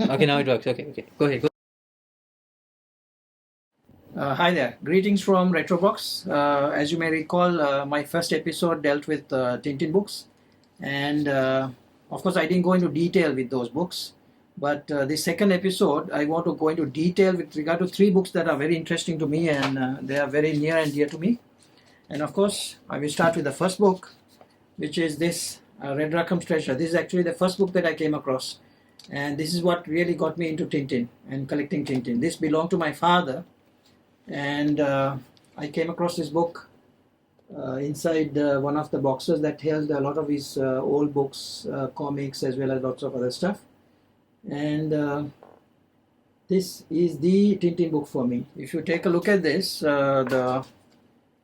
Okay, now it works. Okay. Go ahead. Hi there. Greetings from RetroBox. As you may recall, my first episode dealt with Tintin books, and of course, I didn't go into detail with those books. But the second episode, I want to go into detail with regard to three books that are very interesting to me, and they are very near and dear to me. And of course, I will start with the first book, which is this Red Rackham's Treasure. This is actually the first book that I came across, and this is what really got me into Tintin and collecting Tintin. This belonged to my father, and I came across this book inside one of the boxes that held a lot of his old books, comics, as well as lots of other stuff. And this is the Tintin book for me. If you take a look at this, the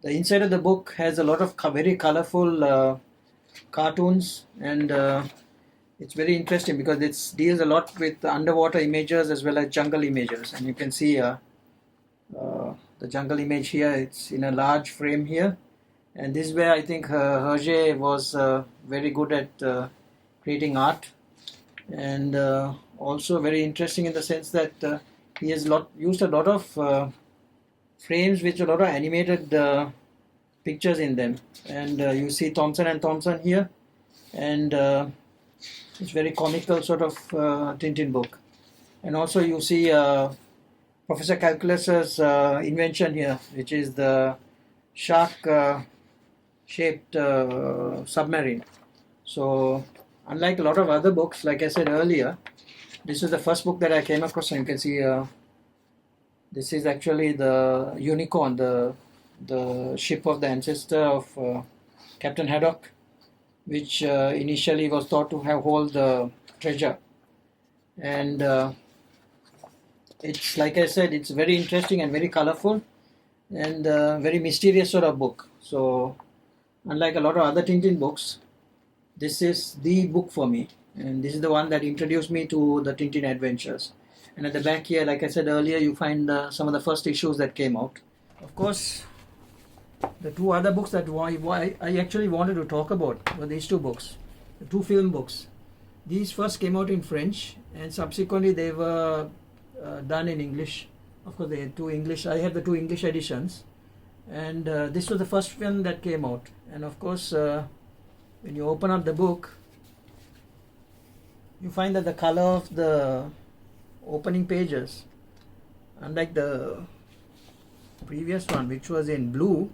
inside of the book has a lot of very colorful cartoons, and it's very interesting because it deals a lot with underwater images as well as jungle images. And you can see the jungle image here. It's in a large frame here, and this is where I think Hergé was very good at creating art, and also very interesting in the sense that he has used a lot of frames with a lot of animated pictures in them, and you see Thompson and Thompson here, and it's very comical sort of Tintin book. And also you see Professor Calculus's invention here, which is the shark shaped submarine. So unlike a lot of other books, like I said earlier, this is the first book that I came across, and you can see this is actually the Unicorn, the ship of the ancestor of Captain Haddock, which initially was thought to have hold the treasure. And it's, like I said, it's very interesting and very colorful, and very mysterious sort of book. So unlike a lot of other Tintin books, this is the book for me, and this is the one that introduced me to the Tintin adventures. And at the back here, like I said earlier, you find some of the first issues that came out. Of course, the two other books that why I actually wanted to talk about were these two books, the two film books. These first came out in French, and subsequently they were done in English. Of course, they had two English. I had the two English editions, and this was the first film that came out. And of course, when you open up the book, you find that the color of the opening pages, unlike the previous one, which was in blue,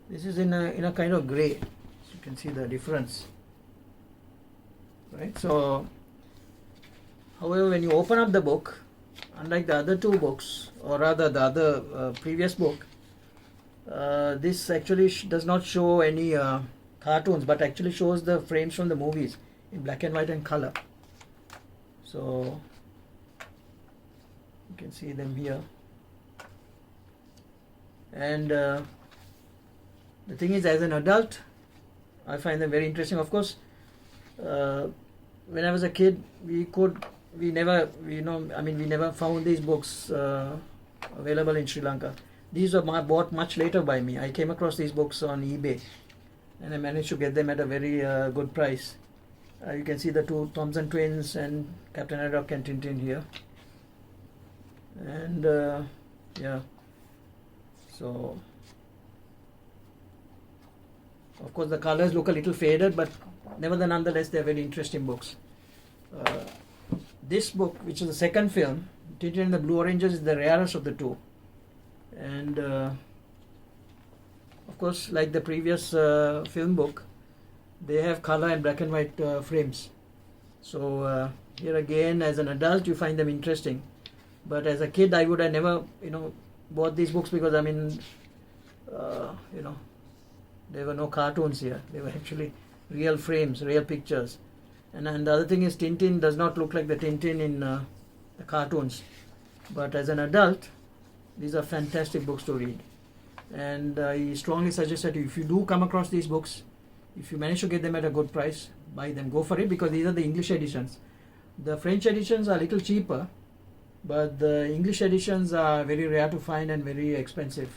this is in a kind of gray. So you can see the difference, right? So, however, when you open up the book, unlike the other two books, or rather the other previous book, this actually does not show any cartoons, but actually shows the frames from the movies in black and white and color. So you can see them here. And the thing is, as an adult, I find them very interesting. Of course, when I was a kid, we never found these books available in Sri Lanka. These were bought much later by me. I came across these books on eBay, and I managed to get them at a very good price. You can see the two Thompson twins and Captain Haddock and Tintin here. And yeah, so of course the colors look a little faded, but nonetheless they're very interesting books. This book, which is the second film, Tintin and the Blue Oranges, is the rarest of the two. And of course, like the previous film book, they have color and black and white frames. So here again, as an adult, you find them interesting. But as a kid, I would have never, bought these books because, there were no cartoons here. They were actually real frames, real pictures. And the other thing is, Tintin does not look like the Tintin in the cartoons. But as an adult, these are fantastic books to read. And I strongly suggest that if you do come across these books, if you manage to get them at a good price, buy them. Go for it, because these are the English editions. The French editions are a little cheaper, but the English editions are very rare to find and very expensive.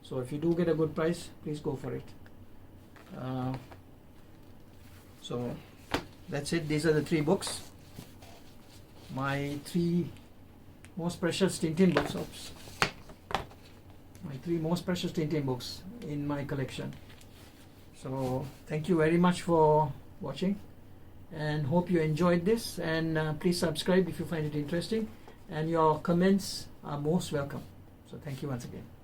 So if you do get a good price, please go for it. So that's it. These are the three books. my three most precious Tintin books. Oops. My three most precious Tintin books in my collection. So thank you very much for watching, and hope you enjoyed this, and please subscribe if you find it interesting, and your comments are most welcome. So thank you once again.